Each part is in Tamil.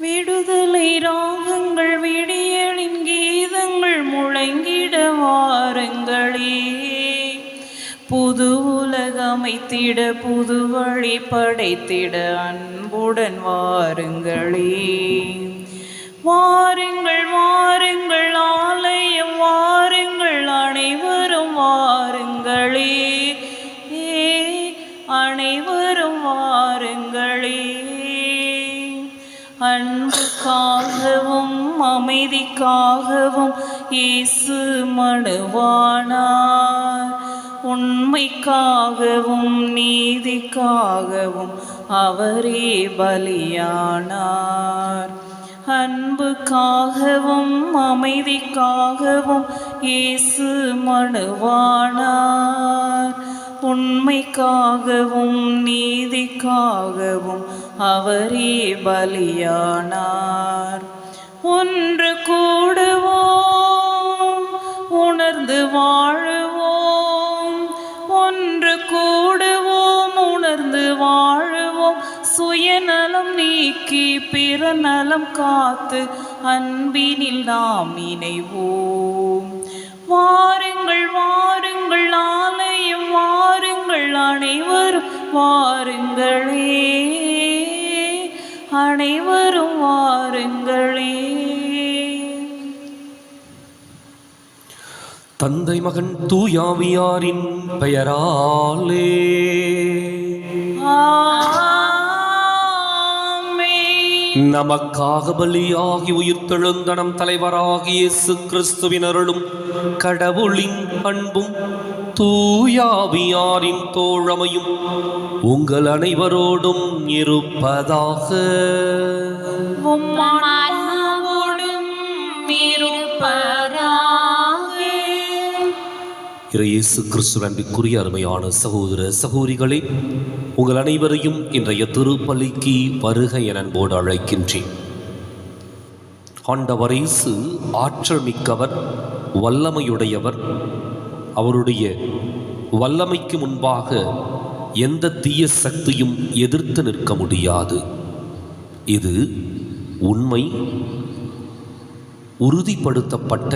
விடுதலை ராகங்கள் விடியலின் கீதங்கள் முழங்கிட வாருங்களே. புது உலகமைத்திட புது வழி படைத்திட அன்புடன் வாருங்களே. வாருங்கள் வாருங்கள் ஆலயம் வாருங்கள் அனைவரும் வாருங்களே. அனைவரும் வாருங்களே. அன்புக்காகவும் அமைதிக்காகவும் இயேசு மனுவானார். உண்மைக்காகவும் நீதிக்காகவும் அவரே பலியானார். அன்புக்காகவும் அமைதிக்காகவும் இயேசு மனுவானார். உண்மைக்காகவும் நீதிக்காகவும் அவரே பலியானார். ஒன்று கூடுவோம், உணர்ந்து வாழுவோம். ஒன்று கூடுவோம், உணர்ந்து வாழுவோம். சுயநலம் நீக்கி பிற நலம் காத்து அன்பினில் நாம் இணைவோம். வாருங்கள் வாருங்கள் ஆலயம் வாருங்கள் அனைவரும் வாருங்களே. அனைவரும் வாருங்களே. தந்தை மகன் தூயாவியாரின் பெயராலே நமக்காக பலியாகி உயிர்த்தெழுந்த நம் தலைவராகிய இயேசு கிறிஸ்துவின் அருளும் கடவுளின் அன்பும் தூயாவியாரின் தோழமையும் உங்கள் அனைவரோடும் இருப்பதாக. இயேசு கிறிஸ்துவின் அன்பிற்குரிய அருமையான சகோதர சகோதரிகளே, உங்கள் அனைவரையும் இன்றைய திருப்பலிக்கு வருக என அன்போடு அழைக்கின்றேன். ஆண்டவர் இயேசு ஆற்றல் மிக்கவர், வல்லமையுடையவர். அவருடைய வல்லமைக்கு முன்பாக எந்த தீய சக்தியும் எதிர்த்து நிற்க முடியாது. இது உண்மை, உறுதிப்படுத்தப்பட்ட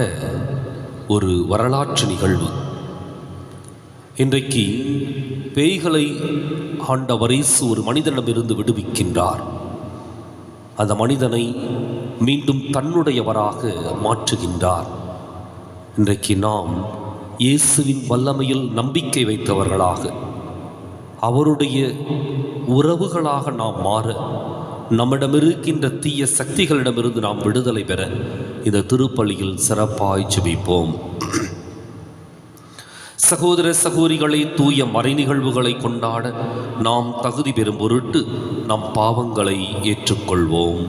ஒரு வரலாற்று நிகழ்வு. இன்றைக்கு பேய்களை ஆண்டவர் இயேசு ஒரு மனிதனிடமிருந்து விடுவிக்கின்றார். அந்த மனிதனை மீண்டும் தன்னுடையவராக மாற்றுகின்றார். இன்றைக்கு நாம் இயேசுவின் வல்லமையில் நம்பிக்கை வைத்தவர்களாக, அவருடைய உறவுகளாக நாம் மாற, நம்மிடமிருக்கின்ற தீய சக்திகளிடமிருந்து நாம் விடுதலை பெற இந்த திருப்பலியில் சிறப்பாய் ஜெபிப்போம். சகோதர சகோதரிகளை, தூய மறை நிகழ்வுகளை கொண்டாட நாம் தகுதி பெறும் பொருட்டு நம் பாவங்களை ஏற்றுக்கொள்வோம்.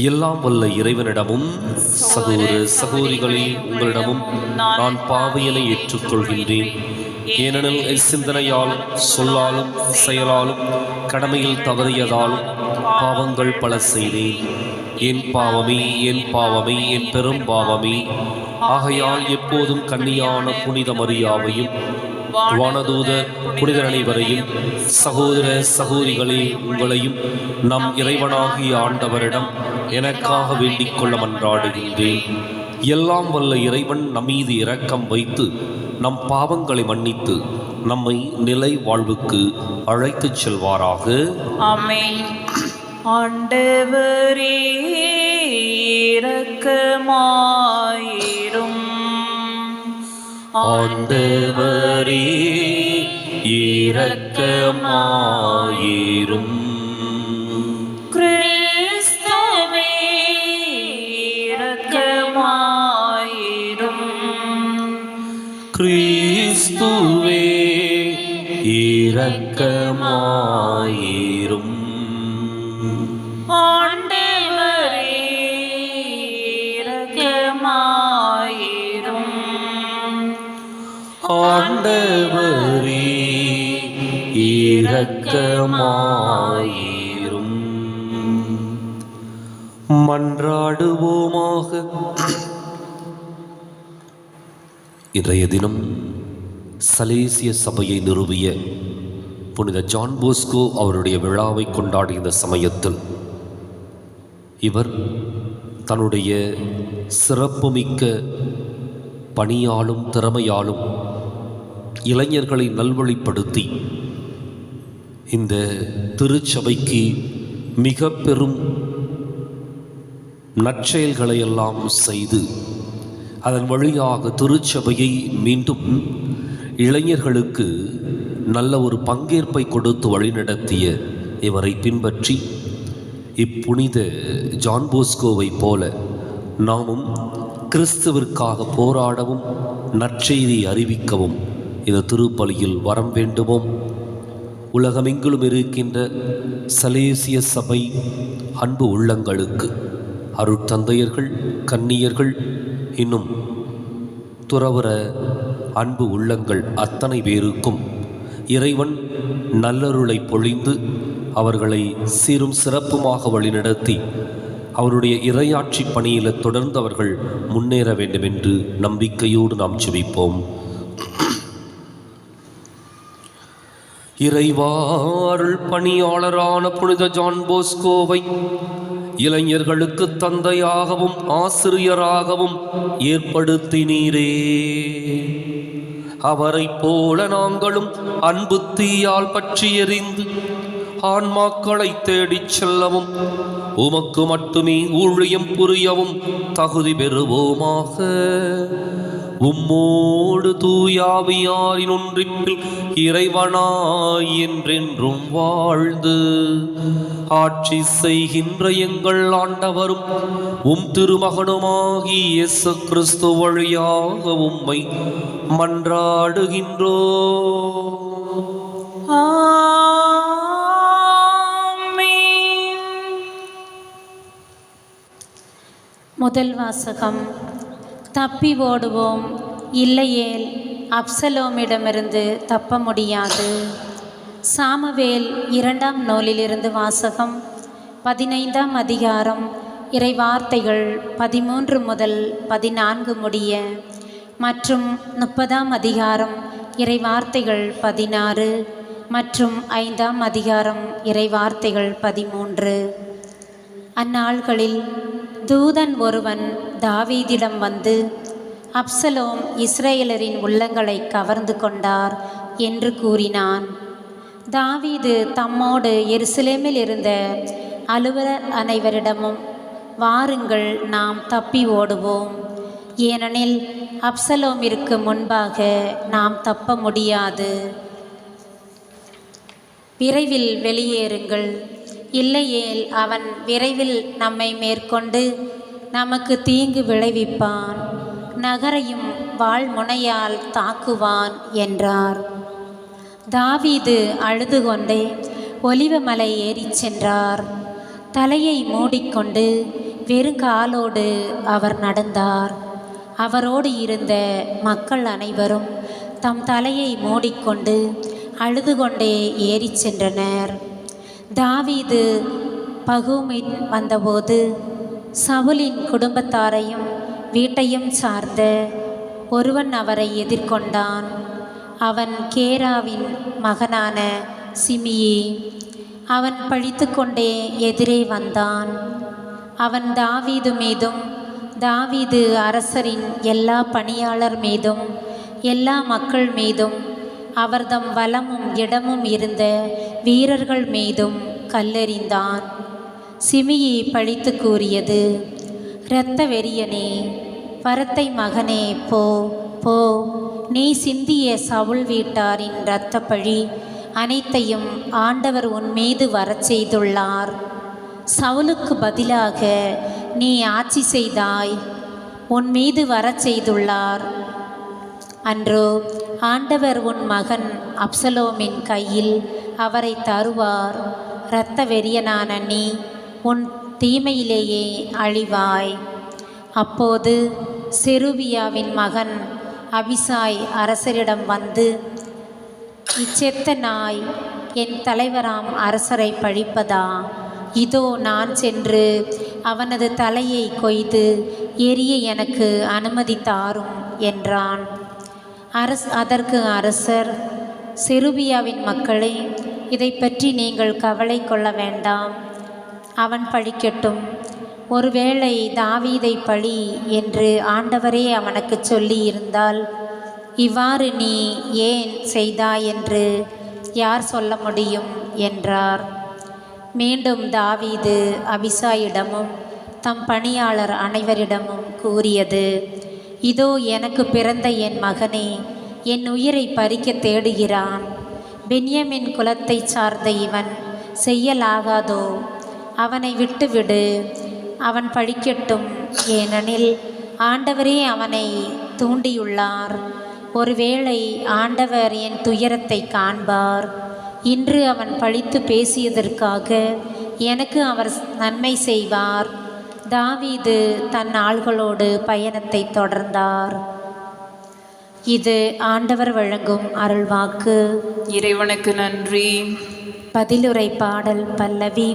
எல்லாம் வல்ல இறைவனிடமும் சகோதர சகோதரிகளே உங்களிடமும் நான் பாவியனை ஏற்றுக்கொள்கின்றேன். ஏனெனில் சிந்தனையால், சொல்லாலும், செயலாலும், கடமையில் தவறியதாலும் பாவங்கள் பல செய்தேன். என் பாவமே, என் பாவமே, என் பெரும் பாவமே. ஆகையால் எப்போதும் கன்னியான புனித மரியாவையும் வானதூதர் புனிதர் அனைவரையும், சகோதர சகோதரிகளே உங்களையும் நம் இறைவனாகிய ஆண்டவரிடம் எனக்காக வேண்டிக் கொள்ள மன்றாடுகின்றேன். எல்லாம் வல்ல இறைவன் நம்மீது இரக்கம் வைத்து நம் பாவங்களை மன்னித்து நம்மை நிலை வாழ்வுக்கு அழைத்துச் செல்வாராக. ஆமென். ஆண்டவரே இரக்கமாயிரும். ஆண்டவரே இரக்கமாயிரும். கிறிஸ்துவே இரக்கமாயிரும். கிறிஸ்துவே இரக்கமாயிரும். ஆண்டவரே இரக்கமாயிரும். ஆண்டவரே இரக்கமாயிரும். மன்றாடுவோமாக. இன்றைய தினம் சலேசிய சபையை நிறுவிய புனித ஜான் போஸ்கோ அவருடைய விழாவை கொண்டாடிய இந்த சமயத்தில் இவர் தன்னுடைய சிறப்புமிக்க பணியாலும் திறமையாலும் இளைஞர்களை நல்வழிப்படுத்தி இந்த திருச்சபைக்கு மிக பெரும் நற்செயல்களை எல்லாம் செய்து அதன் வழியாக திருச்சபையை மீண்டும் இளைஞர்களுக்கு நல்ல ஒரு பங்கேற்பை கொடுத்து வழிநடத்திய இவரை பின்பற்றி இப்புனித ஜான் போஸ்கோவை போல நாமும் கிறிஸ்துவிற்காக போராடவும் நற்செய்தியை அறிவிக்கவும் இந்த திருப்பலியில் வரம் வேண்டுவோம். உலகமெங்கிலும் இருக்கின்ற சலேசிய சபை அன்பு உள்ளங்களுக்கு, அருட்தந்தையர்கள், கன்னியர்கள், இன்னும் துறவற அன்பு உள்ளங்கள் அத்தனை பேருக்கும் இறைவன் நல்லருளை பொழிந்து அவர்களை சீரும் சிறப்புமாக வழிநடத்தி அவருடைய இறையாட்சி பணியில் தொடர்ந்து அவர்கள் முன்னேற வேண்டும் என்று நம்பிக்கையோடு நாம் ஜெபிப்போம். இறைவாருள் பணியாளரான புனித ஜான் போஸ்கோவை இளைஞர்களுக்கு தந்தையாகவும் ஆசிரியராகவும் ஏற்படுத்தினீரே. அவரைப் போல நாங்களும் அன்பு தீயால் பற்றி எறிந்து ஆன்மாக்களை தேடிச் செல்லவும் உமக்கு மட்டுமே ஊழியம் புரியவும் தகுதி பெறுவோமாக. உம்மோடு தூயாவியாரின் ஒன்றிப்பில் இறைவனாய் என்றென்றும் வாழ்ந்து ஆட்சி செய்கின்ற எங்கள் ஆண்டவரும் உம் திருமகனுமாகி இயேசு கிறிஸ்து வழியாக உம்மை மன்றாடுகின்றோ. முதல் வாசகம். தப்பி ஓடுவோம், இல்லையேல் அப்சலோமிடமிருந்து தப்ப முடியாது. சாமுவேல் 2ஆம் நூலிலிருந்து வாசகம். 15ஆம் அதிகாரம், இறைவார்த்தைகள் 13 முதல் 14 முடிய மற்றும் 30ஆம் அதிகாரம், இறைவார்த்தைகள் 16 மற்றும் 5ஆம் அதிகாரம், இறைவார்த்தைகள் 13. அந்நாள்களில் தூதன் ஒருவன் தாவீதிடம் வந்து, அப்சலோம் இஸ்ரேலரின் உள்ளங்களை கவர்ந்து கொண்டார் என்று கூறினான். தாவீது தம்மோடு எருசலேமில் இருந்த அலுவலர் அனைவரிடமும், வாருங்கள், நாம் தப்பி ஓடுவோம், ஏனெனில் அப்சலோமிற்கு முன்பாக நாம் தப்ப முடியாது. விரைவில் வெளியேறுங்கள், இல்லையேல் அவன் விரைவில் நம்மை மேற்கொண்டு நமக்கு தீங்கு விளைவிப்பான், நகரையும் வாள்முனையால் தாக்குவான் என்றார். தாவீது அழுது கொண்டே ஒலிவமலை ஏறிச் சென்றார். தலையை மூடிக்கொண்டு வெறுங்காலோடு அவர் நடந்தார். அவரோடு இருந்த மக்கள் அனைவரும் தம் தலையை மூடிக்கொண்டு அழுது கொண்டே ஏறிச் சென்றனர். தாவீது பகூமின் வந்தபோது சவுலின் குடும்பத்தாரையும் வீட்டையும் சார்ந்த ஒருவன் அவரை எதிர்கொண்டான். அவன் கேராவின் மகனான சிமியி. அவன் பழித்து கொண்டே எதிரே வந்தான். அவன் தாவீது மீதும் தாவீது அரசரின் எல்லா பணியாளர் மீதும் எல்லா மக்கள் மீதும் அவர்தம் வலமும் இடமும் இருந்த வீரர்கள் மீதும் கல்லெறிந்தான். சிமியி பழித்து கூறியது, இரத்த வெறியனே, பரத்தை மகனே, போ போ, நீ சிந்திய சவுல் வீட்டாரின் இரத்த பழி அனைத்தையும் ஆண்டவர் உன்மீது வரச் செய்துள்ளார். சவுலுக்கு பதிலாக நீ ஆட்சி செய்தாய், உன்மீது வரச் செய்துள்ளார். அன்றோ ஆண்டவர் உன் மகன் அப்சலோமின் கையில் அவரை தருவார். இரத்த வெறியனான நீ உன் தீமையிலேயே அழிவாய். அப்போது செருபியாவின் மகன் அபிசாய் அரசரிடம் வந்து, இச்செத்த நாய் என் தலைவராம் அரசரை பழிப்பதா? இதோ நான் சென்று அவனது தலையை கொய்து எரிய எனக்கு அனுமதி தாரும் என்றான். அதற்கு அரசர், செருபியாவின் மக்களே, இதை பற்றி நீங்கள் கவலை கொள்ள வேண்டாம். அவன் பழிக்கட்டும். ஒருவேளை தாவீதை பழி என்று ஆண்டவரே அவனுக்கு சொல்லியிருந்தால் இவ்வாறு நீ ஏன் செய்தாய் என்று யார் சொல்ல முடியும் என்றார். மீண்டும் தாவீது அபிசாயிடமும் தம் பணியாளர் அனைவரிடமும் கூறியது, இதோ எனக்கு பிறந்த என் மகனே என் உயிரை பறிக்க தேடுகிறான். பென்யமின் குலத்தைச் சார்ந்த இவன் செய்யலாகாதோ? அவனை விட்டுவிடு, அவன் பழிக்கட்டும். ஏனெனில் ஆண்டவரே அவனை தூண்டியுள்ளார். ஒருவேளை ஆண்டவர் என் துயரத்தை காண்பார். இன்று அவன் பழித்து பேசியதற்காக எனக்கு அவர் நன்மை செய்வார். தாவீது தன் ஆள்களோடு பயணத்தை தொடர்ந்தார். இது ஆண்டவர் வழங்கும் அருள்வாக்கு. இறைவனுக்கு நன்றி. பதிலுரை பாடல் பல்லவி.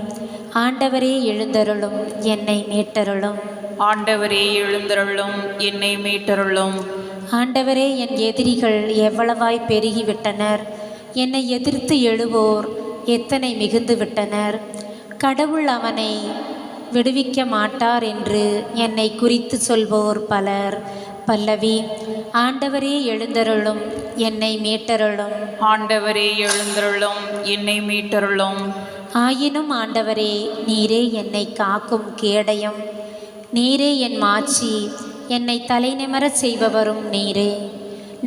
ஆண்டவரே எழுந்தருளும், என்னை மீட்டருளும். ஆண்டவரே எழுந்தருளும், என்னை மீட்டருளும். ஆண்டவரே, என் எதிரிகள் எவ்வளவாய் பெருகிவிட்டனர். என்னை எதிர்த்து எழுவோர் எத்தனை மிகுந்து விட்டனர். கடவுள் அவனை விடுவிக்க மாட்டார் என்று என்னை குறித்து சொல்வோர் பலர். பல்லவி. ஆண்டவரே எழுந்தருளும், என்னை மீட்டருளும். ஆண்டவரே எழுந்தருளும், என்னை மீட்டருளும். ஆயினும் ஆண்டவரே, நீரே என்னை காக்கும் கேடயம். நீரே என் மாட்சி, என்னை தலைநிமரச் செய்பவரும் நீரே.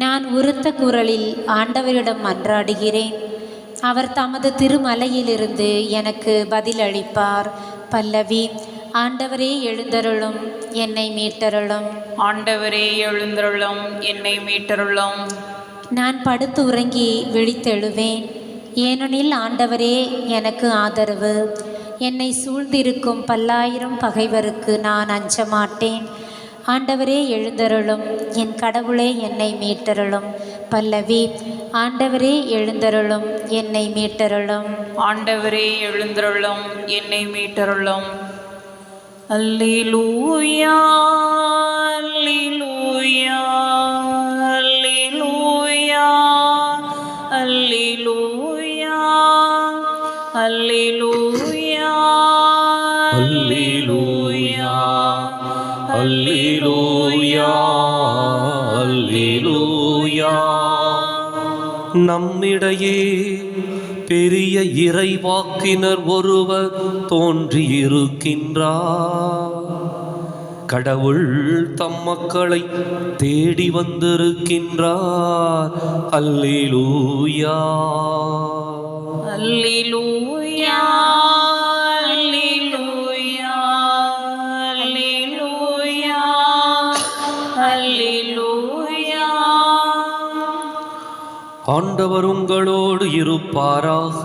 நான் உரத்த குரலில் ஆண்டவரிடம் மன்றாடுகிறேன். அவர் தமது திருமலையிலிருந்து எனக்கு பதிலளிப்பார். பல்லவி. ஆண்டவரே எழுந்தருளும், என்னை மீட்டருளும். ஆண்டவரே எழுந்தருளும், என்னை மீட்டருளும். நான் படுத்து உறங்கி விழித்தெழுவேன், ஏனெனில் ஆண்டவரே எனக்கு ஆதரவு. என்னை சூழ்ந்திருக்கும் பல்லாயிரம் பகைவருக்கு நான் அஞ்ச மாட்டேன். ஆண்டவரே எழுந்தருளும், என் கடவுளே என்னை மீட்டருளும். பல்லவி. ஆண்டவரே எழுந்தருளும், என்னை மீட்டருளும். ஆண்டவரே எழுந்தருளும், என்னை மீட்டருளும். அல்லேலூயா, அல்லேலூயா, அல்லேலூயா, அல்லேலூயா, அல்லேலூயா, அல்லேலூயா, அல்லேலூயா, அல்லேலூயா. நம்மிடையே பெரிய இறைவாக்கினர் ஒருவர் தோன்றியிருக்கின்றார். கடவுள் தம் மக்களை தேடி வந்திருக்கின்றார். அல்லேலூயா, அல்லேலூயா, அல்லேலூயா, அல்லேலூயா, அல்லேலூயா. ஆண்டவர் உங்களோடு இருப்பாராக.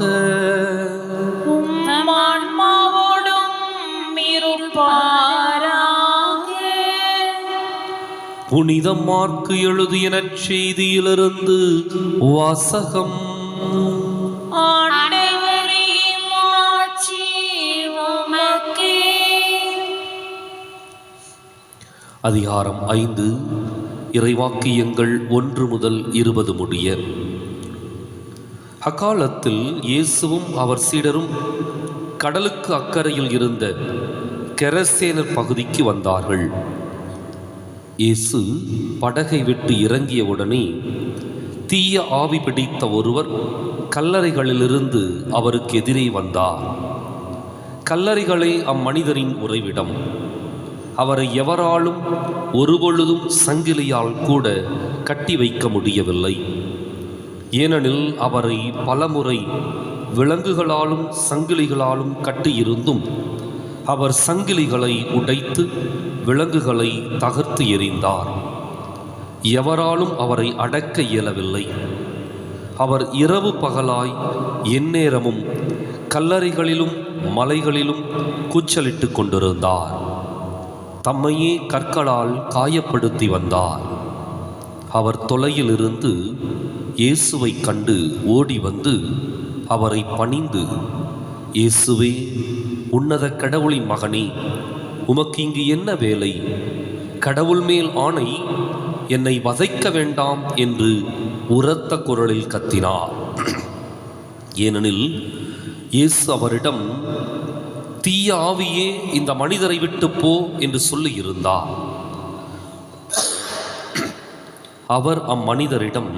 உம் ஆன்மாவோடும் இருப்பாராக. புனித மாற்கு எழுதிய நற்செய்தியிலிருந்து வாசகம். ஆண்டவரே மாட்சி உமக்கே. அதிகாரம் 5, இறைவாக்கியங்கள் 1 முதல் 20 முடிய. அக்காலத்தில் இயேசுவும் அவர் சீடரும் கடலுக்கு அக்கறையில் இருந்த கெரசேனர் பகுதிக்கு வந்தார்கள். இயேசு படகை விட்டு இறங்கியவுடனே தீய ஆவி பிடித்த ஒருவர் கல்லறைகளிலிருந்து அவருக்கு எதிரே வந்தார். கல்லறைகளே அம்மனிதரின் உறைவிடம். அவரை எவராலும் ஒருபொழுதும் சங்கிலியால் கூட கட்டி வைக்க முடியவில்லை. ஏனெனில் அவரை பலமுறை விலங்குகளாலும் சங்கிலிகளாலும் கட்டியிருந்தும் அவர் சங்கிலிகளை உடைத்து விலங்குகளை தகர்த்து எறிந்தார். எவராலும் அவரை அடக்க இயலவில்லை. அவர் இரவு பகலாய் எந்நேரமும் கல்லறைகளிலும் மலைகளிலும் கூச்சலிட்டு கொண்டிருந்தார். தம்மையே கற்களால் காயப்படுத்தி வந்தார். அவர் தொலையிலிருந்து இயேசுவை கண்டு ஓடி வந்து அவரை பணிந்து, இயேசுவே, உன்னத கடவுளின் மகனே, உமக்கு இங்கு என்ன வேலை? கடவுள் மேல் ஆணை, என்னை வதைக்க வேண்டாம் என்று உரத்த குரலில் கத்தினார். ஏனெனில் இயேசு அவரிடம், தீய ஆவியே இந்த மனிதரை விட்டு போ என்று சொல்லியிருந்தார். அவர் அம்மனிதரிடம்,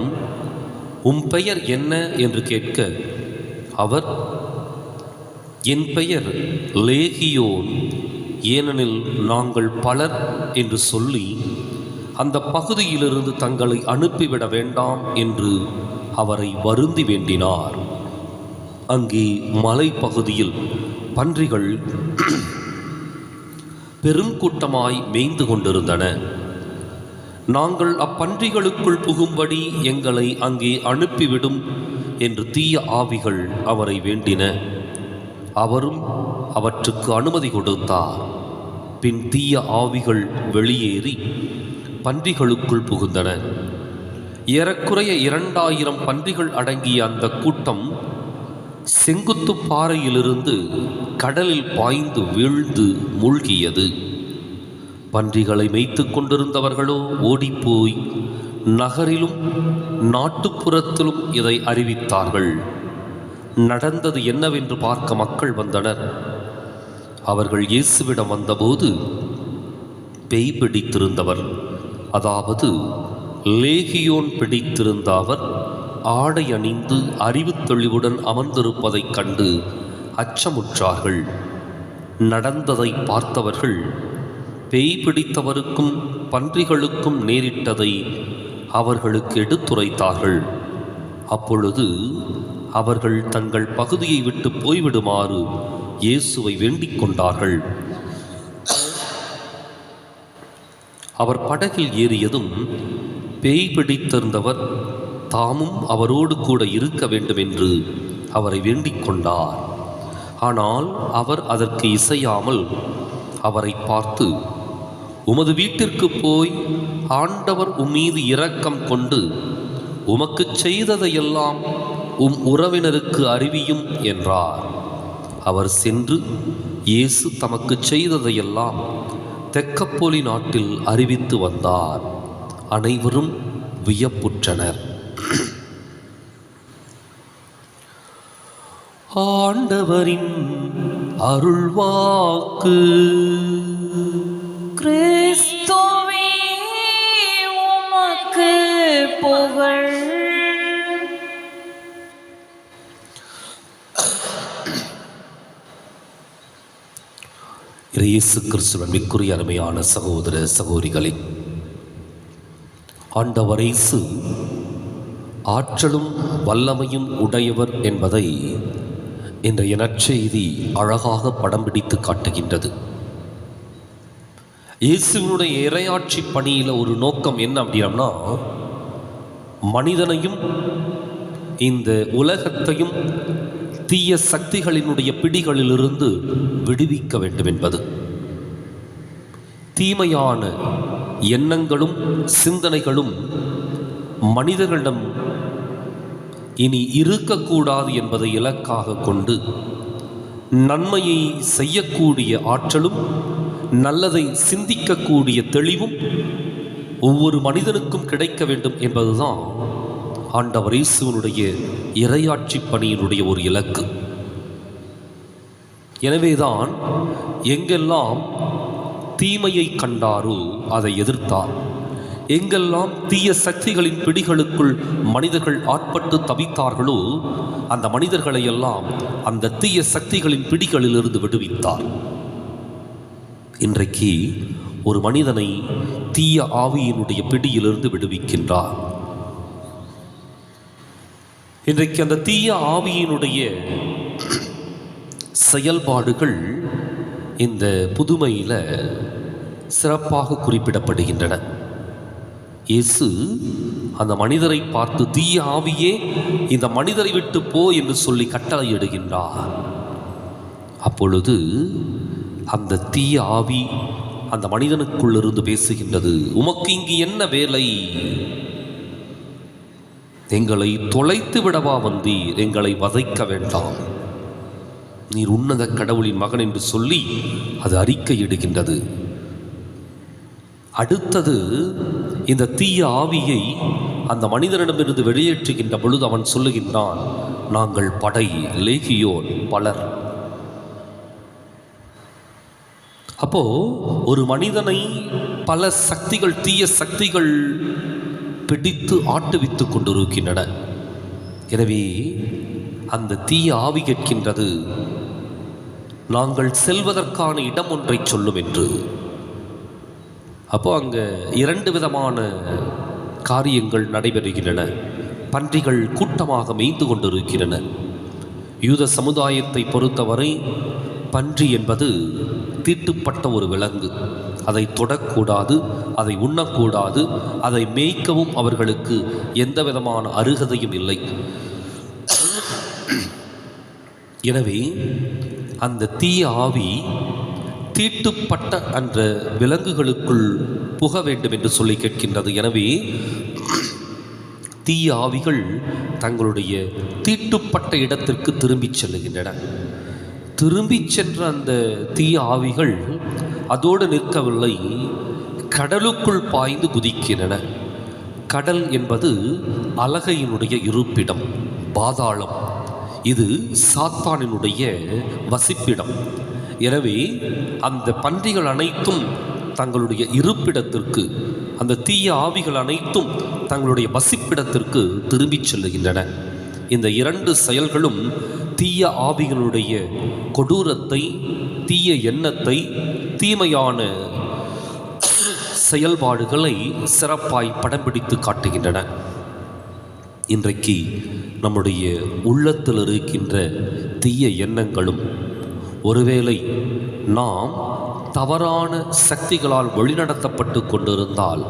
உம் பெயர் என்ன என்று கேட்க, அவர், என் பெயர் லேகியோன், ஏனெனில் நாங்கள் பலர் என்று சொல்லி அந்த பகுதியிலிருந்து தங்களை அனுப்பிவிட வேண்டாம் என்று அவரை வருந்தி வேண்டினார். அங்கே மலைப்பகுதியில் பன்றிகள் பெருங்கூட்டமாய் மேய்ந்து கொண்டிருந்தன. நாங்கள் அப்பன்றிகளுக்குள் புகும்படி எங்களை அங்கே அனுப்பிவிடும் என்று தீய ஆவிகள் அவரை வேண்டின. அவரும் அவற்றுக்கு அனுமதி கொடுத்தார். பின் தீய ஆவிகள் வெளியேறி பன்றிகளுக்குள் புகுந்தன. ஏறக்குறைய 2000 பன்றிகள் அடங்கிய அந்த கூட்டம் செங்குத்து பாறையிலிருந்து கடலில் பாய்ந்து வீழ்ந்து மூழ்கியது. பன்றிகளை மேய்த்து கொண்டிருந்தவர்களோ ஓடிப்போய் நகரிலும் நாட்டுப்புறத்திலும் இதை அறிவித்தார்கள். நடந்தது என்னவென்று பார்க்க மக்கள் வந்தனர். அவர்கள் இயேசுவிடம் வந்தபோது, பேய் பிடித்திருந்தவர், அதாவது லேகியோன் பிடித்திருந்த அவர் ஆடை அணிந்து அறிவு தெளிவுடன் அமர்ந்திருப்பதைக் கண்டு அச்சமுற்றார்கள். நடந்ததை பார்த்தவர்கள் பேய் பிடித்தவருக்கும் பன்றிகளுக்கும் நேரிட்டதை அவர்களுக்கு எடுத்துரைத்தார்கள். அப்பொழுது அவர்கள் தங்கள் பகுதியை விட்டு போய்விடுமாறு இயேசுவை வேண்டிக் கொண்டார்கள். அவர் படகில் ஏறியதும் பேய் பிடித்திருந்தவர் தாமும் அவரோடு கூட இருக்க வேண்டும் என்று அவரை வேண்டிக் கொண்டார். ஆனால் அவர் அதற்கு இசையாமல் அவரை பார்த்து, உமது வீட்டிற்கு போய் ஆண்டவர் உம்மீது இரக்கம் கொண்டு உமக்கு செய்ததையெல்லாம் உம் உறவினருக்கு அறிவியும் என்றார். அவர் சென்று இயேசு தமக்கு செய்ததையெல்லாம் தெக்கப்போலி நாட்டில் அறிவித்து வந்தார். அனைவரும் வியப்புற்றனர். ஆண்டவரின் அருள்வாக்கு. கிறிஸ்துவே உமக்கு புகழ். இயேசு கிறிஸ்துவின் மிக்குரிய அருமையான சகோதர சகோதரிகளே, ஆண்டவர் இயேசு ஆற்றலும் வல்லமையும் உடையவர் என்பதை இன்றைய நற்செய்தி அழகாக படம் பிடித்து காட்டுகின்றது. இயேசுவினுடைய இறையாட்சி பணியில் ஒரு நோக்கம் என்ன அப்படின்னா, மனிதனையும் இந்த உலகத்தையும் தீய சக்திகளினுடைய பிடிகளிலிருந்து விடுவிக்க வேண்டும் என்பது. தீமையான எண்ணங்களும் சிந்தனைகளும் மனிதர்களிடம் இனி இருக்கக்கூடாது என்பதை இலக்காக கொண்டு நன்மையை செய்யக்கூடிய ஆற்றலும் நல்லதை சிந்திக்கக்கூடிய தெளிவும் ஒவ்வொரு மனிதனுக்கும் கிடைக்க வேண்டும் என்பதுதான் ஆண்டவர் இயேசுவினுடைய இறையாட்சி பணியினுடைய ஒரு இலக்கு. எனவேதான் எங்கெல்லாம் தீமையை கண்டாரோ அதை எதிர்த்தார். எங்கெல்லாம் தீய சக்திகளின் பிடிகளுக்குள் மனிதர்கள் ஆட்பட்டு தவித்தார்களோ அந்த மனிதர்களை எல்லாம் அந்த தீய சக்திகளின் பிடிகளிலிருந்து விடுவித்தார். இன்றைக்கு ஒரு மனிதனை தீய ஆவியினுடைய பிடியிலிருந்து விடுவிக்கின்றார். இன்றைக்கு அந்த தீய ஆவியினுடைய செயல்பாடுகள் இந்த புதுமையில் சிறப்பாக குறிப்பிடப்படுகின்றன. இயேசு அந்த மனிதரை பார்த்து, தீய ஆவியே இந்த மனிதரை விட்டு போ என்று சொல்லி கட்டளையிடுகின்றார். அப்பொழுது அந்த தீய ஆவி அந்த மனிதனுக்குள்ளிருந்து பேசுகின்றது, உமக்கு இங்கு என்ன வேலை? எங்களை தொலைத்து விடவா வந்தீர்? எங்களை வதைக்க வேண்டாம், நீர் உன்னத கடவுளின் மகன் என்று சொல்லி அது அறிக்கையிடுகின்றது. அடுத்தது இந்த தீய ஆவியை அந்த மனிதனிடமிருந்து வெளியேற்றுகின்ற பொழுது அவன் சொல்லுகின்றான், நாங்கள் படை, லேகியோன், பலர். அப்போ ஒரு மனிதனை பல சக்திகள், தீய சக்திகள் பிடித்து ஆட்டுவித்து கொண்டிருக்கின்றன. எனவே அந்த தீய ஆவி கேட்கின்றது, நாங்கள் செல்வதற்கான இடம் ஒன்றை சொல்லும் என்று. அப்போ அங்கே 2 விதமான காரியங்கள் நடைபெறுகின்றன. பன்றிகள் கூட்டமாக மேய்ந்து கொண்டிருக்கின்றன. யூத சமுதாயத்தை பொறுத்தவரை பன்றி என்பது தீட்டுப்பட்ட ஒரு விலங்கு. அதை தொடக்கூடாது, அதை உண்ணக்கூடாது, அதை மேய்க்கவும் அவர்களுக்கு எந்த விதமான அருகதையும் இல்லை. எனவே அந்த தீய ஆவி தீட்டுப்பட்ட அந்த விலங்குகளுக்குள் புக வேண்டும் என்று சொல்லி கேட்கின்றது. எனவே தீய ஆவிகள் தங்களுடைய தீட்டுப்பட்ட இடத்திற்கு திரும்பிச் செல்லுகின்றன. திரும்பிச் சென்ற அந்த தீய ஆவிகள் அதோடு நிற்கவில்லை, கடலுக்குள் பாய்ந்து குதிக்கின்றன. கடல் என்பது அலகையினுடைய இருப்பிடம், பாதாளம். இது சாத்தானினுடைய வசிப்பிடம். எனவே அந்த பன்றிகள் அனைத்தும் தங்களுடைய இருப்பிடத்திற்கு, அந்த தீய ஆவிகள் அனைத்தும் தங்களுடைய வசிப்பிடத்திற்கு திரும்பிச் செல்லுகின்றன. இந்த 2 செயல்களும் தீய ஆவிகளுடைய கொடூரத்தை, தீய எண்ணத்தை, தீமையான செயல்பாடுகளை சிறப்பாய் படம் பிடித்து காட்டுகின்றன. இன்றைக்கு நம்முடைய உள்ளத்தில் இருக்கின்ற தீய எண்ணங்களும், ஒருவேளை நாம் தவறான சக்திகளால் வழிநடத்தப்பட்டு கொண்டிருந்தால்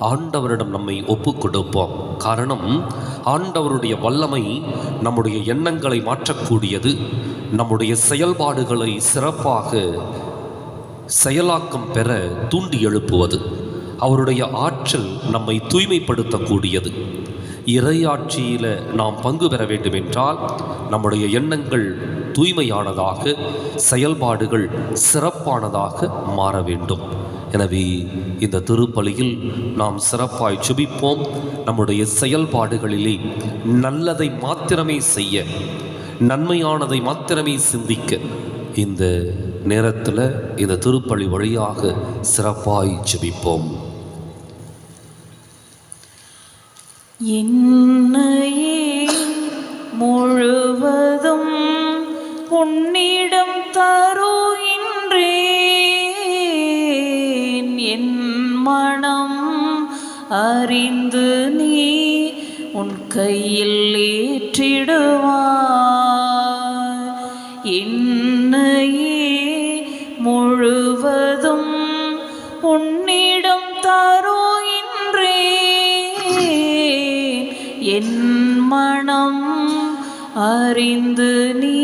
ஆண்டவரிடம் நம்மை ஒப்புக் கொடுப்போம். காரணம், ஆண்டவருடைய வல்லமை நம்முடைய எண்ணங்களை மாற்றக்கூடியது, நம்முடைய செயல்பாடுகளை சிறப்பாக செயலாக்கம் பெற தூண்டி எழுப்புவது. அவருடைய ஆற்றல் நம்மை தூய்மைப்படுத்தக்கூடியது. இறையாட்சியில் நாம் பங்கு பெற வேண்டுமென்றால் நம்முடைய எண்ணங்கள் தூய்மையானதாக, செயல்பாடுகள் சிறப்பானதாக மாற வேண்டும். எனவே இந்த திருப்பலியில் நாம் சிறப்பாய் ஜெபிப்போம். நம்முடைய செயல்பாடுகளிலே நல்லதை மாத்திரமே செய்ய, நன்மையானதை மாத்திரமே சிந்திக்க இந்த நேரத்தில் இந்த திருப்பலி வழியாக சிறப்பாய் ஜெபிப்போம். என்னையே முழுவதும் உன்னிடம் தருகின்றேன், என் மனம் அறிந்து நீ உன் கையில் ஏற்றிடுவாய். என்னையே முழுவதும் உன்னிடம் தருகின்றேன், என் மனம் அறிந்து நீ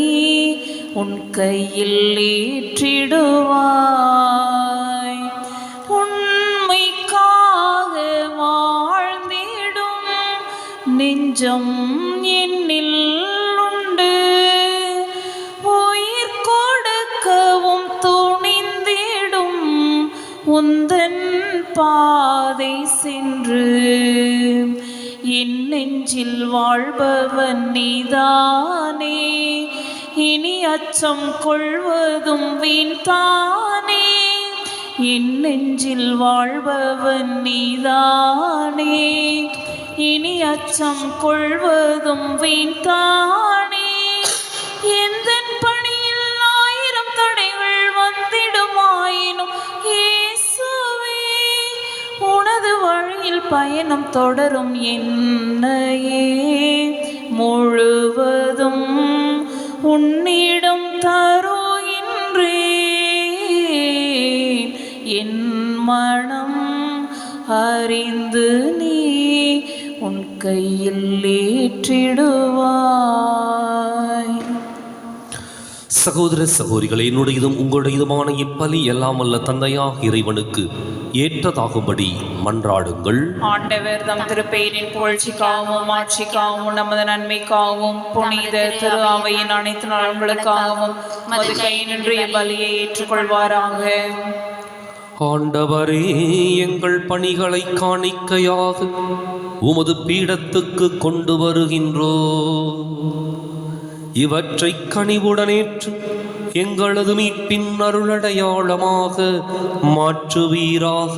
உன் கையில் ஏற்றிடுவாய். உண்மைக்காக வாழ்ந்திடும் நெஞ்சம் என்னில் உண்டு, உயிர் கொடுக்கவும் துணிந்திடும் உந்தன் பாதை சென்று. என் நெஞ்சில் வாழ்பவன் நீதானே, இனி அச்சம் கொள்வதும் வீண்தானே. என் நெஞ்சில் வாழ்பவன் நீதானே, இனி அச்சம் கொள்வதும் வீண்தானே. எந்தன் பணியில் 1000 தடைகள் வந்திடுமாயினும் இயேசுவே உனது வழியில் பயணம் தொடரும். என்னையே முழுவதும் உன்னிடம் தருகின்றேன், என் மனம் அறிந்து நீ உன் கையில் ஏற்றிடுவாய். சகோதர சகோதரிகளை, என்னுடையதும் உங்களுடையதுமான இப்பலி எல்லாம் அல்ல தந்தையாக இறைவனுக்கு ஏற்றதாகும்படி மன்றாடுங்கள். ஆண்டவர் தம் திருப்பெயரின் புகழ்ச்சிக்காகவும் ஆட்சிக்காகவும் நமது நன்மைக்காகவும் புனித திரு அவையின் அனைத்து நலன்களுக்காகவும் மது கை நின்று பலியை ஏற்றுக்கொள்வாராக. ஆண்டவரே, எங்கள் பணிகளை காணிக்கையாக உமது பீடத்துக்கு கொண்டு வருகின்றோ. இவற்றை கனிவுடனேற்று எங்களது மீட்பின் அருளடையாளமாக மாற்றுவீராக.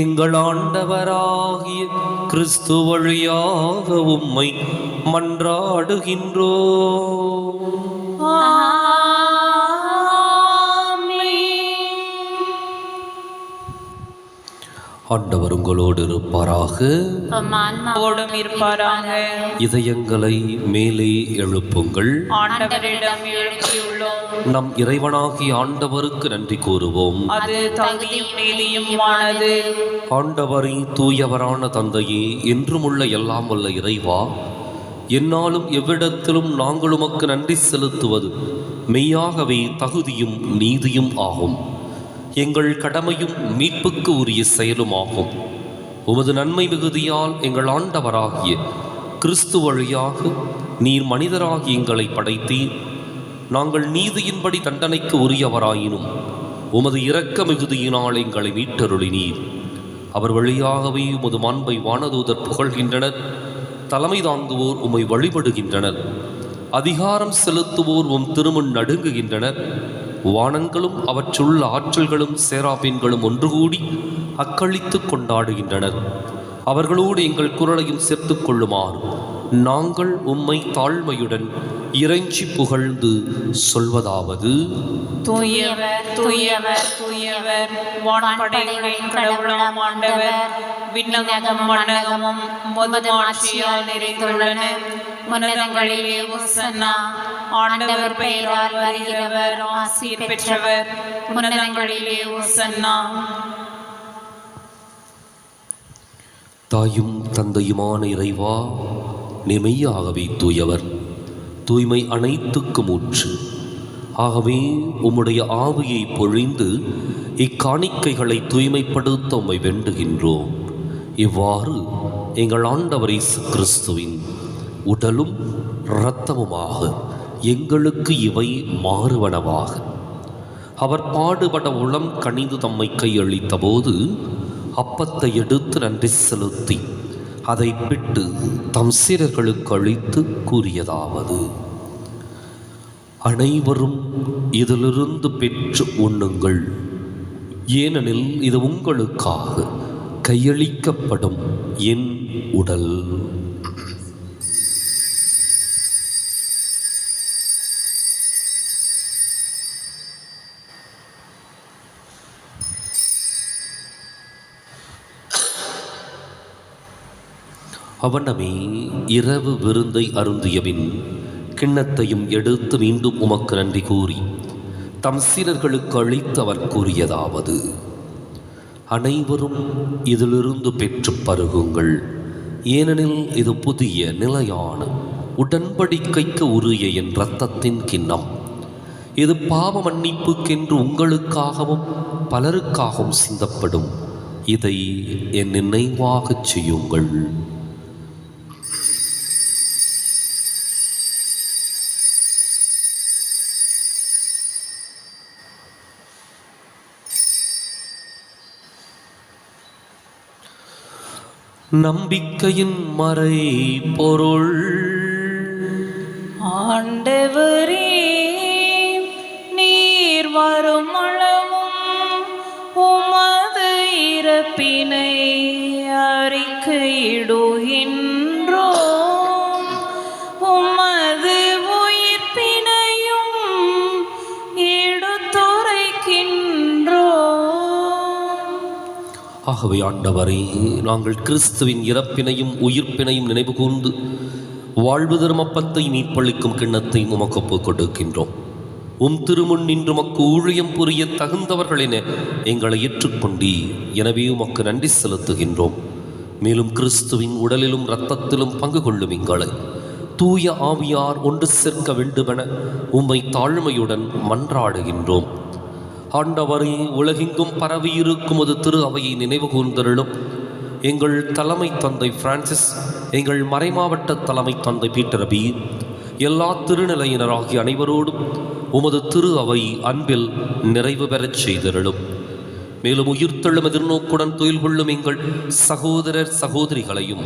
எங்கள் ஆண்டவராகிய கிறிஸ்து வழியாக உம்மை மன்றாடுகின்றோ. ஆண்டவர் உங்களோடு இருப்பாராக. ஆன்மாவோடும் இருப்பாராக. இதயங்களை மேலே எழுப்புங்கள். ஆண்டவரிடம் எழுப்பியுள்ளோம். நம் இறைவனாகிய ஆண்டவருக்கு நன்றி கூறுவோம். அது தகுதியும் நீதியுமானது. ஆண்டவரை தூயவரான தந்தையே, என்றுமுள்ள எல்லாம் வல்ல இறைவா, என்னாலும் எவ்விடத்திலும் நாங்கள் உமக்கு நன்றி செலுத்துவது மெய்யாகவே தகுதியும் நீதியும் ஆகும். எங்கள் கடமையும் மீட்புக்கு உரிய செயலுமாகும். உமது நன்மை மிகுதியால் எங்கள் ஆண்டவராகிய கிறிஸ்து வழியாக நீர் மனிதராகி எங்களை படைத்தீர். நாங்கள் நீதியின்படி தண்டனைக்கு உரியவராயினும் உமது இரக்க மிகுதியினால் எங்களை மீட்டருளினீர். அவர் வழியாகவே உமது மாண்பை வானதூதர் புகழ்கின்றனர். தலைமை தாங்குவோர் உம்மை வழிபடுகின்றனர். அதிகாரம் செலுத்துவோர் உம் திருமுன் நடுங்குகின்றனர். வானங்களும் அவற்றுள்ள ஆற்றல்களும் சேராபீன்களும் ஒன்று கூடி அக்களித்து கொண்டாடுகின்றனர். அவர்களோடு எங்கள் குரலையும் சேர்த்து கொள்ளுமாறு நாங்கள் உம்மை தாழ்மையுடன் இறைஞ்சி புகழ்ந்து சொல்வதாவது: தூயவர் தூயவர் தூயவர், வான்படைகளின் கடவுளாம் ஆண்டவர். விண்ணகமும் மண்ணகமும் உமது ஆட்சியால் நிறைந்துள்ளன. மன்னதங்களிலே ஓசன்னா. ஆண்டவர் பெயரால் வருகிறவர் ஆசீர் பெற்றவர். மன்னதங்களிலே ஓசன்னா. தாயும் தந்தையுமான இறைவா, மெய்யாகவே தூயவர், தூய்மை அனைத்துக்கும் ஊற்று. ஆகவே உம்முடைய ஆவியை பொழிந்து இக்காணிக்கைகளை தூய்மைப்படுத்த உம்மை வேண்டுகின்றோம். இவ்வாறு எங்கள் ஆண்டவர் இயேசு கிறிஸ்துவின் உடலும் இரத்தமுமாக எங்களுக்கு இவை மாறுவனவாக. அவர் பாடுபட உளம் கனிந்து தம்மை கையளித்த போது அப்பத்தை எடுத்து நன்றி செலுத்தி அதை பிட்டு தம் சீடர்களுக்கு அளித்து கூறியதாவது: அனைவரும் இதிலிருந்து பெற்று உண்ணுங்கள், ஏனெனில் இது உங்களுக்காக கையளிக்கப்படும் என் உடல். அவனமே இரவு விருந்தை அருந்தியபின் கிண்ணத்தையும் எடுத்து மீண்டும் உமக்கு நன்றி கூறி தம் சீடர்களுக்கு அளித்து அவர் கூறியதாவது: அனைவரும் இதிலிருந்து பெற்று பருகுங்கள், ஏனெனில் இது புதிய நிலையான உடன்படிக்கைக்கு உரிய என் இரத்தத்தின் கிண்ணம். இது பாவ மன்னிப்புக்கென்று உங்களுக்காகவும் பலருக்காகவும் சிந்தப்படும். இதை என் நினைவாகச் செய்யுங்கள். நம்பிக்கையின் மறை பொருள். ஆண்டவரே, நீர் வரும் அளவும் உமது இறப்பினை அறிக்கையிடுகின்றோம். உமது உயிர்ப்பினையும் எடுத்துரைக்கின்றோம். ஆகவே ஆண்டவரே, நாங்கள் கிறிஸ்துவின் இறப்பினையும் உயிர்ப்பினையும் நினைவு கூர்ந்து வாழ்வு தர்மப்பத்தை மீட்பளிக்கும் கிண்ணத்தை உமக்கு ஒப்புக் கொடுக்கின்றோம். உம் திருமுன் நின்று உமக்கு ஊழியம் புரிய தகுந்தவர்கள் என எங்களை ஏற்றுக்கொண்டீ. எனவே உமக்கு நன்றி செலுத்துகின்றோம். மேலும் கிறிஸ்துவின் உடலிலும் இரத்தத்திலும் பங்கு கொள்ளும் எங்களை தூய ஆவியார் ஒன்று சேர்க்க வேண்டுமென உம்மை தாழ்மையுடன் மன்றாடுகின்றோம். ஆண்டவரே, உலகெங்கும் பரவியிருக்கும் ஒரு திரு அவையை நினைவு கூர்ந்தருளும். எங்கள் தலைமை தந்தை பிரான்சிஸ், எங்கள் மறைமாவட்ட தலைமை தந்தை பீட்டர் அபி, எல்லா திருநிலையினராகிய அனைவரோடும் உமது திரு அவை அன்பில் நிறைவு பெறச் செய்தருளும். மேலும் உயிர்த்தெழும் எதிர்நோக்குடன் துயில் கொள்ளும் எங்கள் சகோதரர் சகோதரிகளையும்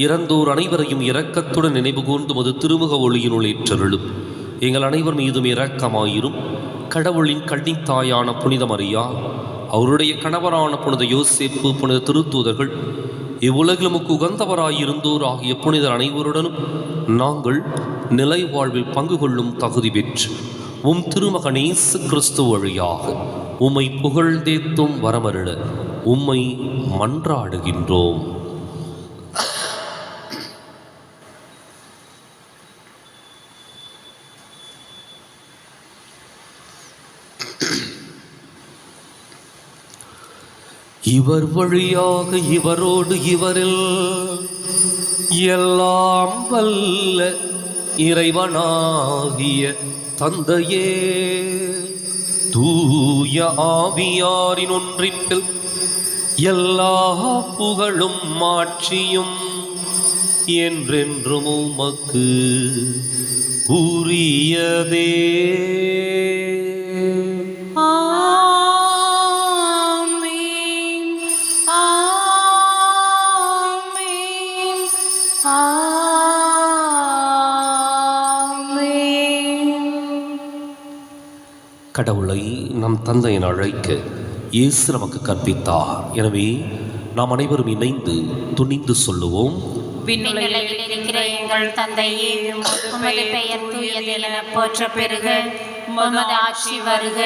இறந்தோர் அனைவரையும் இரக்கத்துடன் நினைவு கூர்ந்து மது திருமுக ஒளியினுள் ஏற்றருளும். எங்கள் அனைவர் மீதும் இரக்கமாயிரும். கடவுளின் கன்னித்தாயான புனித மரியா, அவருடைய கணவரான புனித யோசேப்பு, புனித திருத்தூதர்கள், இவ்வுலகில் நமக்கு உகந்தவராயிருந்தோர் ஆகிய புனிதர் அனைவருடனும் நாங்கள் நிலை வாழ்வில் பங்கு கொள்ளும் தகுதி பெற்று உம் திருமகன் இயேசு கிறிஸ்து வழியாக உம்மை புகழ்ந்தேத்தும் வரமருள உம்மை மன்றாடுகின்றோம். இவர் வழியாக இவரோடு இவரில் எல்லாம் வல்ல இறைவனாகிய தந்தையே, தூய ஆவியாரின் ஒன்றிப்பில் எல்லா புகழும் மாட்சியும் என்றென்றும் உமக்கு உரியதே. கடவுளை நம் தந்தை என அழைக்க இயேசு நமக்கு கற்பித்தார். எனவே நாம் அனைவரும் இணைந்து துணிந்து சொல்லுவோம். விண்ணுலகில் இருக்கிற எங்கள் தந்தையே, உமது பெயர் தூயது என போற்ற பெறுக. உமது ஆட்சி வருக.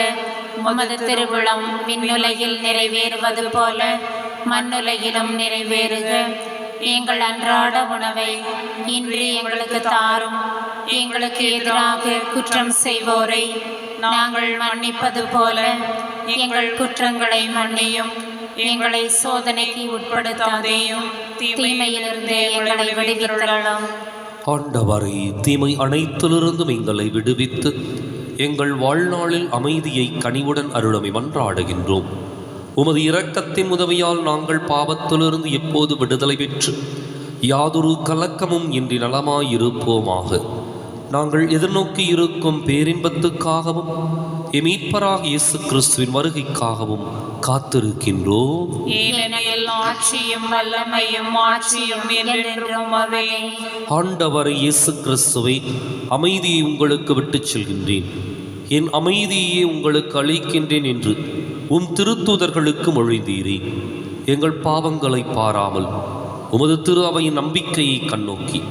உமது திருவுளம் விண்ணுலகில் நிறைவேறுவது போல மண்ணுலகிலும் நிறைவேறுக. எங்கள் அன்றாட உணவை இன்று எங்களுக்கு தாரும். எங்களுக்கு எதிராக குற்றம் செய்வோரை நாங்கள் மன்னிப்பது போல எங்கள் குற்றங்களை மன்னியும். எங்களை சோதனைக்கு உட்படுத்தாதேயும், தீமையிலிருந்து எங்களை விடுவித்தருளும். ஆண்டவரே, தீமை அனைத்திலிருந்தும் எங்களை விடுவித்து எங்கள் வாழ்நாளில் அமைதியை கனிவுடன் அருளமை மன்றாடுகின்றோம். உமது இரக்கத்தின் உதவியால் நாங்கள் பாவத்திலிருந்து எப்போது விடுதலை பெற்று யாதொரு கலக்கமும் இன்றி நலமாயிருப்போமாக. நாங்கள் எதிர்நோக்கி இருக்கும் பேரின்பத்துக்காகவும் மீட்பராக இயேசு கிறிஸ்துவின் வருகைக்காகவும் காத்திருக்கின்றோம். ஏனெனில் ஆட்சியும் வல்லமையும் ஆட்சியும் என்றென்றும் உமதே. ஆண்டவர் இயேசு கிறிஸ்துவை, அமைதியை உங்களுக்கு விட்டுச் செல்கின்றேன், என் அமைதியை உங்களுக்கு அளிக்கின்றேன் என்று உம் திருத்தூதர்களுக்கு மொழிந்தீரே. எங்கள் பாவங்களை பாராமல் உமது திரு அவையின் நம்பிக்கையை கண்ணோக்கி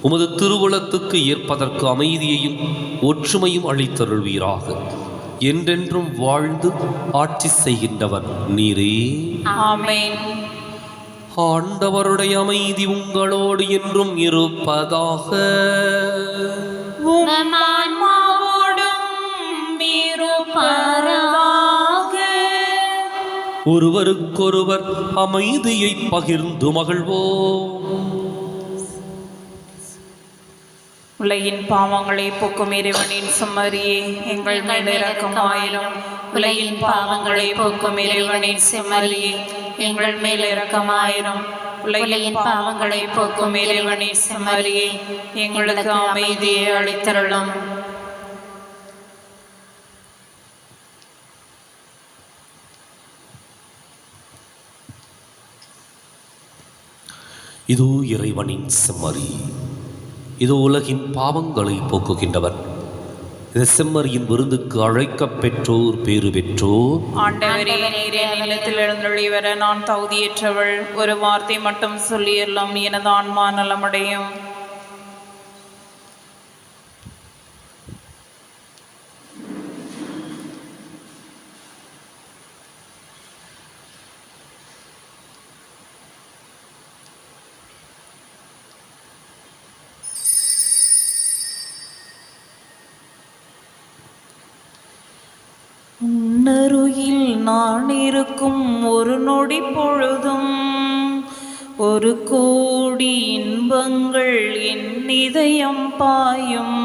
உமது திருவுளத்துக்கு ஏற்பதற்கு அமைதியையும் ஒற்றுமையும் அளித்தருள்வீராக. என்றென்றும் வாழ்ந்து ஆட்சி செய்கின்றவர் நீரே. ஆமென். ஆண்டவருடைய அமைதி உங்களோடு என்றும் இருப்பதாக. உம் ஆன்மாவோடும் இருப்பதாக. ஒருவருக்கொருவர் அமைதியை பகிர்ந்து மகிழ்வோம். உலகின் பாவங்களை போக்கும் இறைவனின் செம்மறியே, எங்கள் மேல் இரக்கமாயிரும். உலகின் பாவங்களை போக்கும் இறைவனின் செம்மறியே, எங்கள் மேல் இரக்கமாயிரும். உலகின் பாவங்களை போக்கும் இறைவனின் செம்மறியே, எங்களுக்கு அமைதியை அளித்தருளும். இதோ இறைவனின் செம்மறி, இதோ உலகின் பாவங்களை போக்குகின்றவர். இந்த செம்மறியின் விருந்துக்கு அழைக்கப் பெற்றோர் பேறு பெற்றோர். ஆண்டவரே, நீரே நிலத்தில் எழுந்தருளி வர நான் தகுதியற்றவள். ஒரு வார்த்தை மட்டும் சொல்லியெல்லாம் எனது ஆன்மா நலமடையும். உன்னருகில் நான் இருக்கும் ஒரு நொடி பொழுதும் ஒரு கோடி இன்பங்கள் என் இதயம் பாயும்.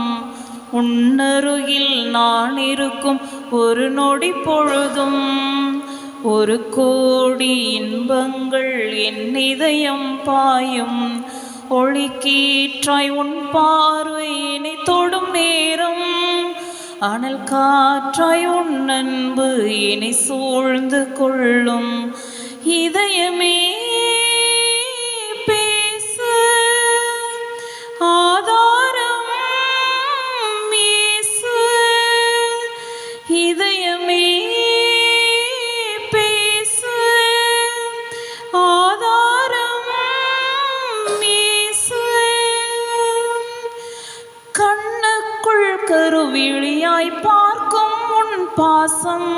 உன்னருகில் நான் இருக்கும் ஒரு நொடி பொழுதும் ஒரு கோடி இன்பங்கள் என் இதயம் பாயும். ஒளிக்கீற்றாய் உன் பார்வை என்னை தொடும் நேரம் அனல் காற்றாய் உன் அன்பு என்னை சூழ்ந்து கொள்ளும். இதயமே பேசு, ஆதாரம் இயேசு. இதயமே பேசு, ஆதாரம் இயேசு. கண்ணுக்குள் கருவிழியாய் பார்க்கும் உன் பாசம்,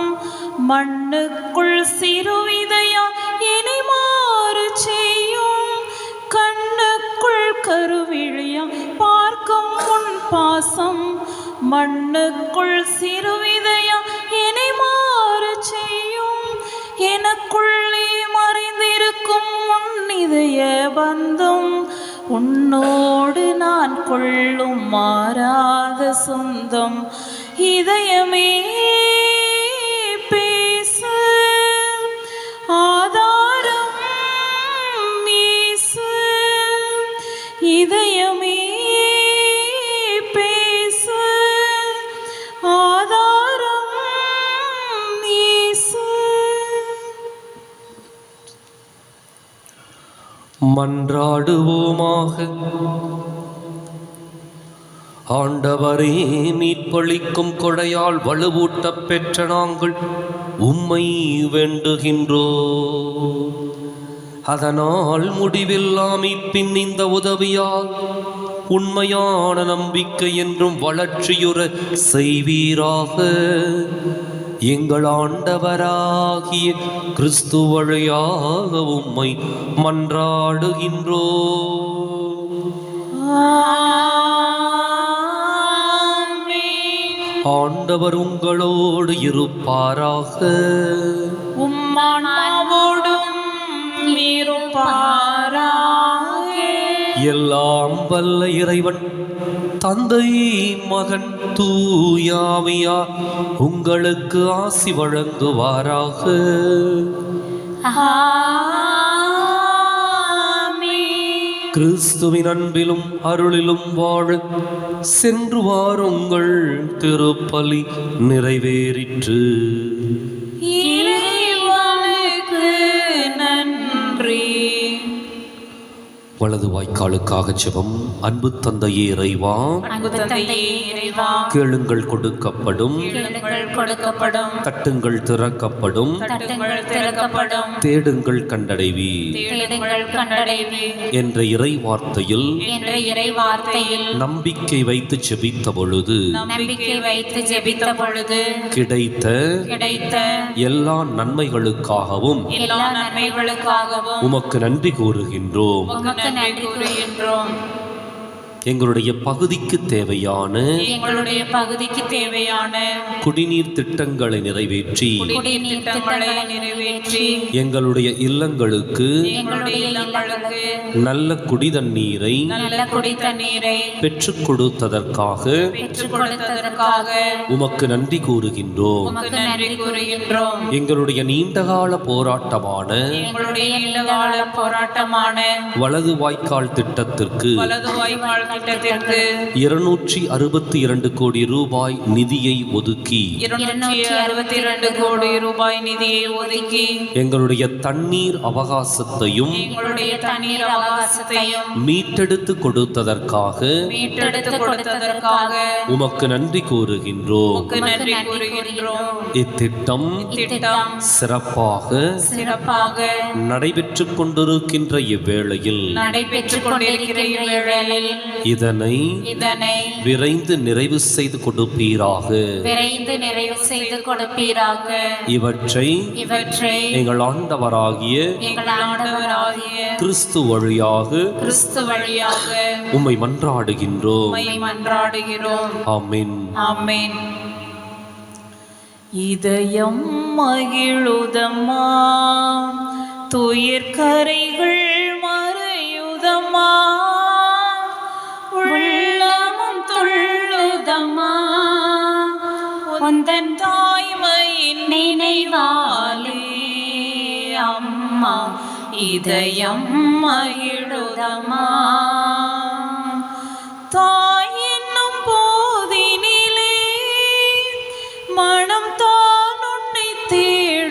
மண்ணுக்குள் சிறுவிதையா இனி மாறு செய்யும். கண்ணுக்குள் கருவிழியா பார்க்கும் உன் பாசம், மண்ணுக்குள் சிறுவிதையா இனி மாறு செய்யும். எனக்குள்ளே மறைந்திருக்கும் உன் இதய பந்தம், உன்னோடு நான் கொள்ளும் மாறாத சொந்தம். இதயமே பேசு, ஆதாரம் இயேசு. இதயமே பேசு, ஆதாரம் இயேசு. மன்றாடுவோமாக. ஆண்டவரே, மீட்பளிக்கும் கொடையால் வலுவூட்டப் பெற்ற நாங்கள் உம்மை வேண்டுகின்றோம். அதனால் முடிவில்லா மீட்பின் இந்த உதவியால் உண்மையான நம்பிக்கை என்றும் வளர்ச்சியுற செய்வீராக. எங்கள் ஆண்டவராகிய கிறிஸ்து வழியாக உம்மை மன்றாடுகின்றோம். ஆண்டவர் உங்களோடு இருப்பாராக. உம்மானாவோடும் இருப்பாராக. எல்லாம் வல்ல இறைவன் தந்தை, மகன், தூயாவியார் உங்களுக்கு ஆசி வழங்குவாராக. கிறிஸ்துவின் அன்பிலும் அருளிலும் வாழ சென்று வாருங்கள். திருப்பலி நிறைவேறிற்று. இறைவனுக்கு நன்றி. வலது வாய்க்காலுக்காக ஜெபம். அன்பு தந்தையே இறைவா, அன்பு தந்தையே இறைவா, கேளுங்கள் கொடுக்கப்படும், கேளுங்கள் கொடுக்கப்படும், தட்டுங்கள் திறக்கப்படும், தட்டுங்கள் திறக்கப்படும், தேடுங்கள் கண்டடைவீர் தேடுங்கள் கண்டடைவீர் என்ற இறை வார்த்தையில் என்ற இறை வார்த்தையில் நம்பிக்கை வைத்து ஜெபித்த பொழுது நம்பிக்கை வைத்து ஜெபித்த பொழுது கிடைத்த எல்லா நன்மைகளுக்காகவும் எல்லா நன்மைகளுக்காகவும் உமக்கு நன்றி கூறுகின்றோம். நன்றி கூறுகின்றோம். எங்களுடைய பகுதிக்கு தேவையான குடிநீர் திட்டங்களை நிறைவேற்றி எங்களுடைய இல்லங்களுக்கு நல்ல குடிதண்ணீரை பெற்றுக் கொடுத்ததற்காக உமக்கு நன்றி கூறுகின்றோம். எங்களுடைய நீண்டகால போராட்டமான வலது வாய்க்கால் திட்டத்திற்கு 262 கோடி ரூபாய் நிதியை ஒதுக்கி எங்களுடைய தண்ணீர் அவகாசத்தையும் மீட்டெடுத்து கொடுத்ததற்காக உமக்கு நன்றி கூறுகின்றோம். இத்திட்டம் சிறப்பாக நடைபெற்றுக் கொண்டிருக்கின்ற இவ்வேளையில் இதனை விரைந்து நிறைவு செய்து கொடுப்பீராக. இவற்றை எங்கள் ஆண்டவராகிய கிறிஸ்து வழியாக உம்மை மன்றாடுகின்றோம். ஆமென். இதயம் மகிழுதம்மா, துயர்கரைகள் மறையுதம்மா, உள்ளமும் துள்ளுதம்மா, உந்தன் தாய்மையின் நினைவாலே அம்மா. இதயம் மகிழுதம்மா, தாய் என்னும் போதினிலே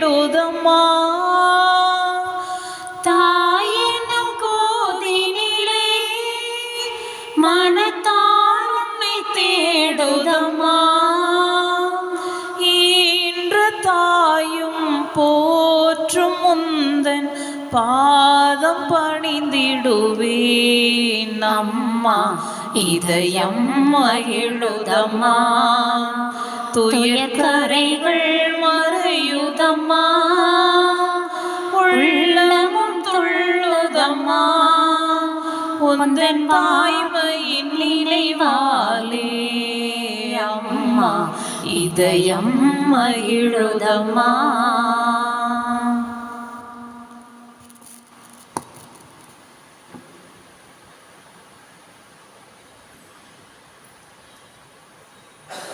தேடுதம்மா. தாயினும் கோதினிலே மனத்தால் உன்னை தேடுதம்மா. இன்று தாயும் போற்றும் முந்தன் பாதம் பணிந்திடுவேன் அம்மா. இதயம் மகிழுதம்மா, துயர்கரைகள் மறையுதம்மா, உள்ளமும் துள்ளுதம்மா, உந்தன் வாய்மையின் நினைவாலே அம்மா. இதயம் மகிழுதம்மா.